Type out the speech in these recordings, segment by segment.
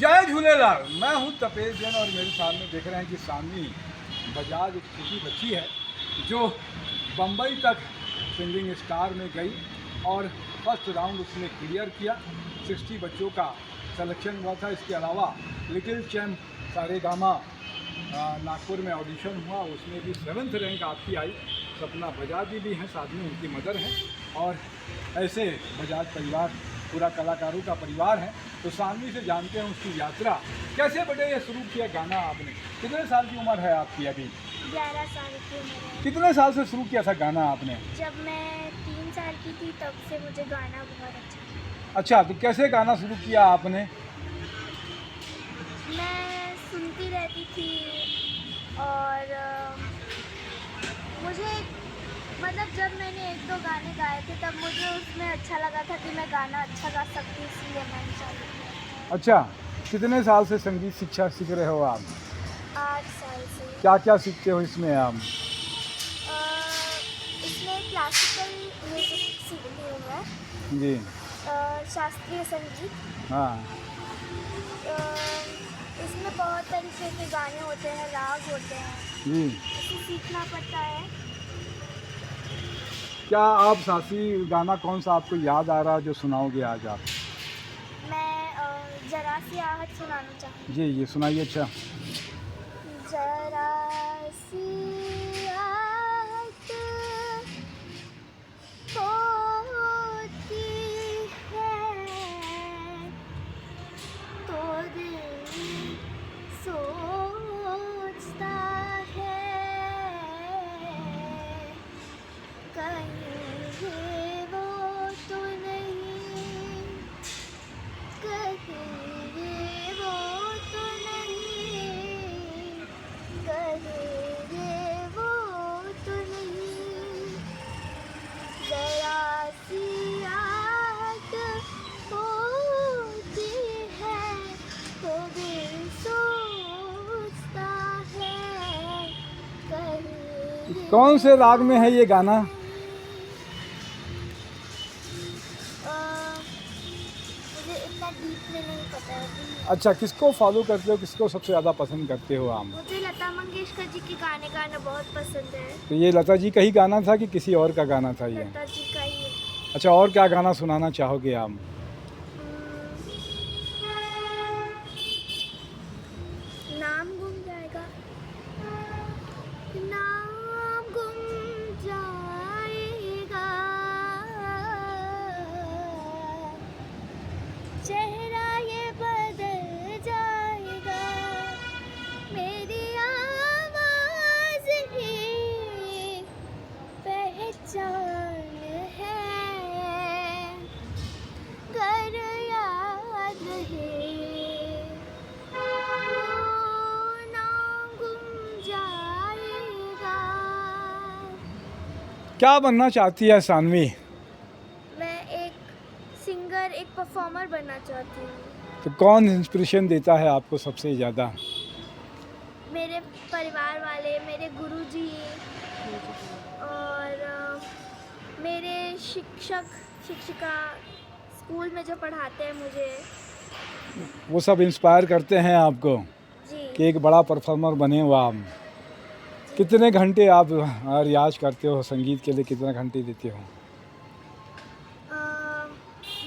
जय झूलेलाल। मैं हूं तपेश जैन और मेरे सामने देख रहे हैं कि सानवी बजाज एक छोटी बच्ची है जो बम्बई तक सिंगिंग स्टार में गई और फर्स्ट राउंड उसने क्लियर किया। 60 बच्चों का सिलेक्शन हुआ था। इसके अलावा लिटिल चैम्प सारेगामा नागपुर में ऑडिशन हुआ, उसमें भी 7th रैंक आपकी आई। सपना बजाज जी भी हैं, साथ में उनकी मदर हैं और ऐसे बजाज परिवार पूरा कलाकारों का परिवार है। तो सानवी से जानते हैं उसकी यात्रा कैसे बढ़े। ये शुरू किया गाना आपने, कितने साल की उम्र है आपकी अभी? 11 साल की उम्र है। कितने साल से शुरू किया था गाना आपने? जब मैं 3 साल की थी तब से मुझे गाना बहुत अच्छा लगा। अच्छा, तो कैसे गाना शुरू किया आपने? मैं सुनती रहती थी और मुझे मतलब जब मैंने 1-2 गाने गाए थे तब मुझे उसमें अच्छा लगा था कि मैं गाना अच्छा गा सकती हूँ, इसलिए मैंने चालू किया। अच्छा, कितने साल से संगीत शिक्षा सीख रहे हो आप? 8 साल से। क्या क्या सीखते हो इसमें आप? इसमें क्लासिकल म्यूजिक सीखती हूँ मैं, जी। शास्त्रीय संगीत। हाँ। इसमें बहुत तरीके के गाने होते हैं, राग होते हैं, जी। इसे सीखना पड़ता है। क्या आप शास्त्रीय गाना कौन सा आपको याद आ रहा है जो सुनाओगे आज आप? मैं जरा सी आहट सुनाना चाहूँगी। जी, ये सुनाइए। अच्छा। जरा सी आहट होती है तो दिल सोचता है कहीं ये वो तो नहीं, कहीं ये वो तो नहीं, कहीं ये वो तो नहीं, जरा सी आहट होती है तो दिल सोचता है कहीं कौन से राग में है ये गाना? मुझे इतना डीप में नहीं पता है अभी। अच्छा, किसको फॉलो करते हो, किसको सबसे ज़्यादा पसंद करते हो आप? मुझे लता मंगेशकर जी के गाने गाना बहुत पसंद है। तो ये लता जी का ही गाना था कि किसी और का गाना था ये? लता जी का ही है। अच्छा, और क्या गाना सुनाना चाहोगे आप? नाम गुम जाएगा, नाम गुम जाएगा, चेहरा ये बदल जाएगा, मेरी आवाज़ ही पहचान है, कर याद रहे, नाम गुम जाएगा। क्या बनना चाहती है सानवी? मैं एक सिंगर, एक परफॉर्मर बनना चाहती हूँ। तो कौन इंस्पिरेशन देता है आपको सबसे ज़्यादा? मेरे परिवार वाले, मेरे गुरुजी और मेरे शिक्षक शिक्षिका स्कूल में जो पढ़ाते हैं मुझे, वो सब इंस्पायर करते हैं आपको जी। कि एक बड़ा परफॉर्मर बने हो आप। कितने घंटे आप रियाज करते हो संगीत के लिए, कितने घंटे देते हो?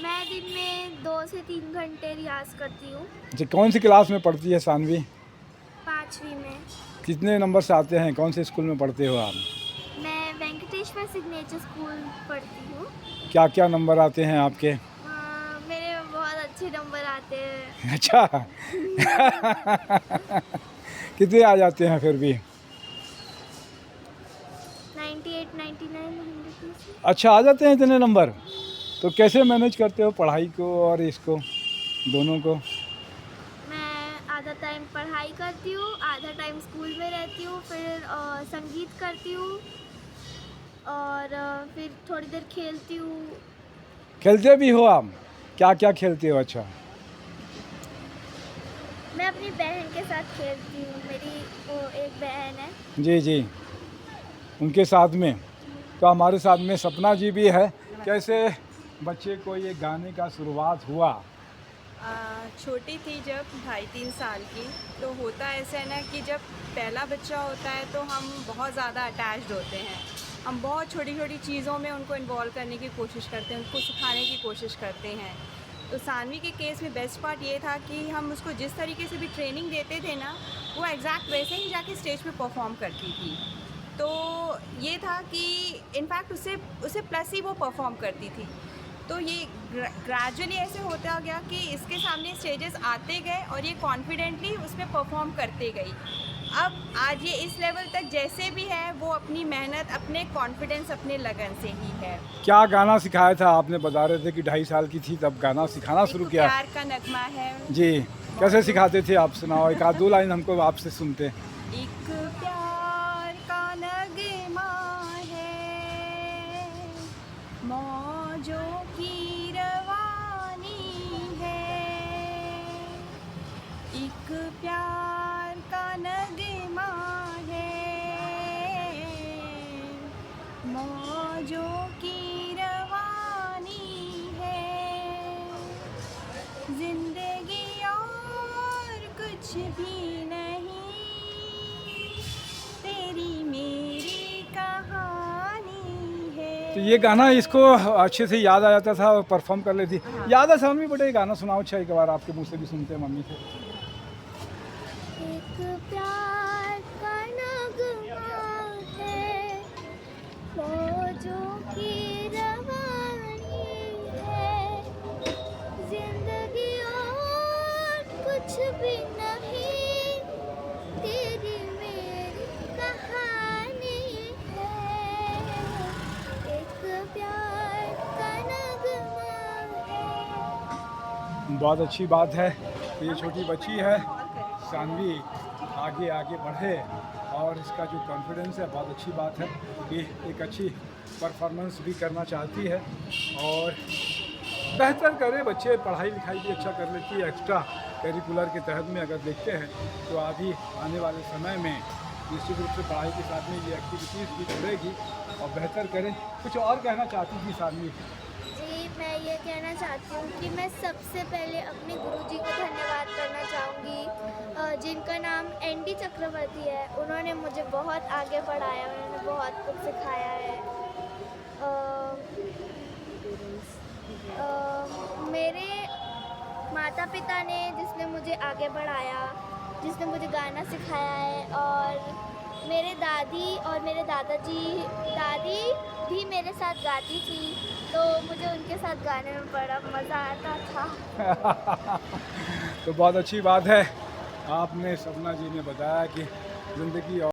मैं दिन में 2 से 3 घंटे रियाज करती हूँ। अच्छा, कौन सी क्लास में पढ़ती है सानवी? 5वीं में। कितने नंबर से आते हैं? कौन से स्कूल में पढ़ते हो आप? मैं वेंकटेश्वर सिग्नेचर स्कूल पढ़ती हूँ। क्या क्या नंबर आते हैं आपके? मेरे बहुत अच्छे नंबर आते हैं। अच्छा। कितने आ जाते हैं फिर भी? 98, 99, 100। अच्छा, आ जाते हैं इतने नंबर। तो कैसे मैनेज करते हो पढ़ाई को और इसको, दोनों को? मैं आधा टाइम पढ़ाई करती हूँ, आधा टाइम स्कूल में रहती हूँ, फिर संगीत करती हूँ और फिर थोड़ी देर खेलती हूँ। खेलते भी हो आप? क्या क्या खेलते हो? अच्छा। मैं अपनी बहन के साथ खेलती हूँ, मेरी वो एक बहन है। जी जी, उनके साथ में। तो हमारे साथ में सपना जी भी है। कैसे बच्चे को ये गाने का शुरुआत हुआ छोटी थी जब 2.5-3 साल की, तो होता ऐसा है ना कि जब पहला बच्चा होता है तो हम बहुत ज़्यादा अटैच्ड होते हैं। हम बहुत छोटी छोटी चीज़ों में उनको इन्वॉल्व करने की कोशिश करते हैं, उनको सिखाने की कोशिश करते हैं। तो सानवी के केस में बेस्ट पार्ट ये था कि हम उसको जिस तरीके से भी ट्रेनिंग देते थे ना, वो एग्जैक्ट वैसे ही जाके स्टेज पे परफॉर्म करती थी। तो ये था कि इनफैक्ट उससे प्लस ही वो परफॉर्म करती थी। तो ये ग्रेजुअली ऐसे होता गया कि इसके सामने स्टेजेस आते गए और ये कॉन्फिडेंटली उसमें परफॉर्म करते गई। अब आज ये इस लेवल तक जैसे भी है, वो अपनी मेहनत, अपने कॉन्फिडेंस, अपने लगन से ही है। क्या गाना सिखाया था आपने? बता रहे थे कि 2.5 साल की थी तब गाना सिखाना शुरू एक किया। प्यार का नगमा है। जी, कैसे सिखाते थे आप? सुनाओ, एक आध दो लाइन हमको आपसे सुनते। एक प्यार का नगमा है, मौजों की रवानी है। एक प्यार का नगमा है, मौजों की रवानी है। जिंदगी और कुछ भी नहीं, तेरी मेरी कहानी है। तो ये गाना इसको अच्छे से याद आ जाता था और परफॉर्म कर लेती। हाँ। याद है सानवी बेटे? ये गाना सुनाओ अच्छा, एक बार आपके मुंह से भी सुनते हैं, मम्मी से। एक प्यार का नगमा है, मौजों की रवानी है। जिंदगी और कुछ भी नहीं, तेरी मेरी कहानी है। एक प्यार का नगमा है। बहुत अच्छी बात है कि ये छोटी बच्ची है सानवी आगे आगे बढ़े और इसका जो कॉन्फिडेंस है, बहुत अच्छी बात है कि एक अच्छी परफॉर्मेंस भी करना चाहती है और बेहतर करे। बच्चे पढ़ाई लिखाई भी अच्छा कर लेती है। एक्स्ट्रा करिकुलर के तहत में अगर देखते हैं तो आगे आने वाले समय में निश्चित रूप से पढ़ाई के साथ में ये एक्टिविटीज़ भी जुड़ेगी और बेहतर करें। कुछ और कहना चाहती थी सानवी? जी, मैं ये कहना चाहती हूँ कि मैं सबसे पहले अपने गुरुजी को धन्यवाद करना चाहूँगी, जिनका नाम एनडी चक्रवर्ती है। उन्होंने मुझे बहुत आगे बढ़ाया, उन्होंने बहुत कुछ सिखाया है। मेरे माता पिता ने जिसने मुझे आगे बढ़ाया, जिसने मुझे गाना सिखाया है, और मेरे दादी और मेरे दादी भी मेरे साथ गाती थी, तो मुझे उनके साथ गाने में बड़ा मज़ा आता था। तो बहुत अच्छी बात है, आपने सपना जी ने बताया कि ज़िंदगी और